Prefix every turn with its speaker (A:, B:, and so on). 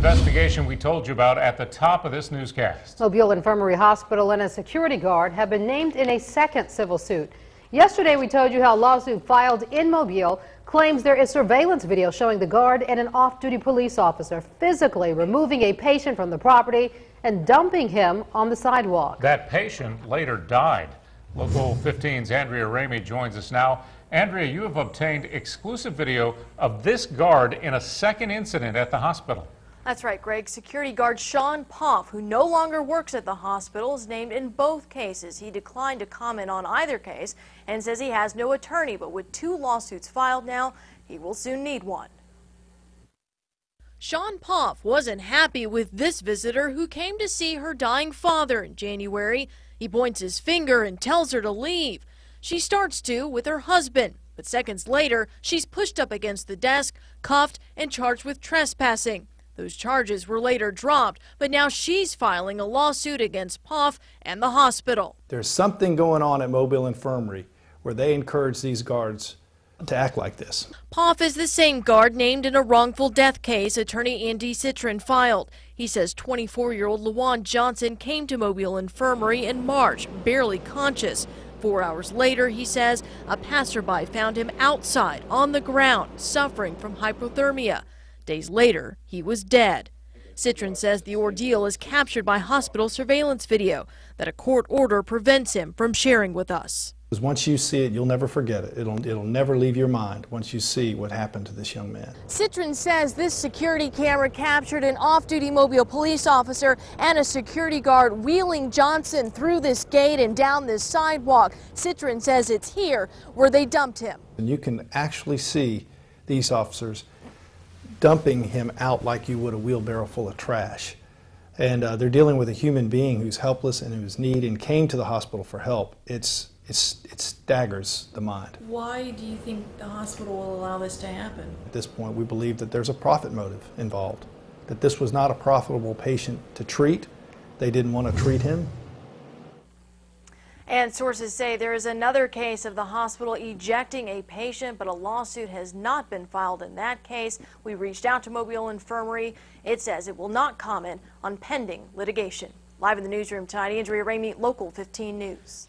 A: Investigation we told you about at the top of this newscast.
B: Mobile Infirmary Hospital and a security guard have been named in a second civil suit. Yesterday we told you how a lawsuit filed in Mobile claims there is surveillance video showing the guard and an off-duty police officer physically removing a patient from the property and dumping him on the sidewalk.
A: That patient later died. Local 15's Andrea Ramey joins us now. Andrea, you have obtained exclusive video of this guard in a second incident at the hospital.
C: That's right, Greg. Security guard Shawn Poff, who no longer works at the hospital, is named in both cases. He declined to comment on either case and says he has no attorney, but with 2 lawsuits filed now, he will soon need one. Shawn Poff wasn't happy with this visitor who came to see her dying father in January. He points his finger and tells her to leave. She starts to with her husband, but seconds later, she's pushed up against the desk, cuffed, and charged with trespassing. Those charges were later dropped, but now she's filing a lawsuit against Poff and the hospital.
D: There's something going on at Mobile Infirmary where they encourage these guards to act like this.
C: Poff is the same guard named in a wrongful death case attorney Andy Citron filed. He says 24-year-old LaJuan Johnson came to Mobile Infirmary in March, barely conscious. 4 hours later, he says, a passerby found him outside on the ground, suffering from hypothermia. Days later, he was dead. Citron says the ordeal is captured by hospital surveillance video that a court order prevents him from sharing with us.
D: Once you see it, you'll never forget it. It'll never leave your mind once you see what happened to this young man.
C: Citron says this security camera captured an off-duty Mobile police officer and a security guard wheeling Johnson through this gate and down this sidewalk. Citron says it's here where they dumped him.
D: And you can actually see these officers dumping him out like you would a wheelbarrow full of trash. And they're dealing with a human being who's helpless and who's in need and came to the hospital for help. It staggers the mind.
C: Why do you think the hospital will allow this to happen?
D: At this point, we believe that there's a profit motive involved, that this was not a profitable patient to treat. They didn't want to treat him.
C: And sources say there is another case of the hospital ejecting a patient, but a lawsuit has not been filed in that case. We reached out to Mobile Infirmary. It says it will not comment on pending litigation. Live in the newsroom tonight, Andrea Ramey, Local 15 News.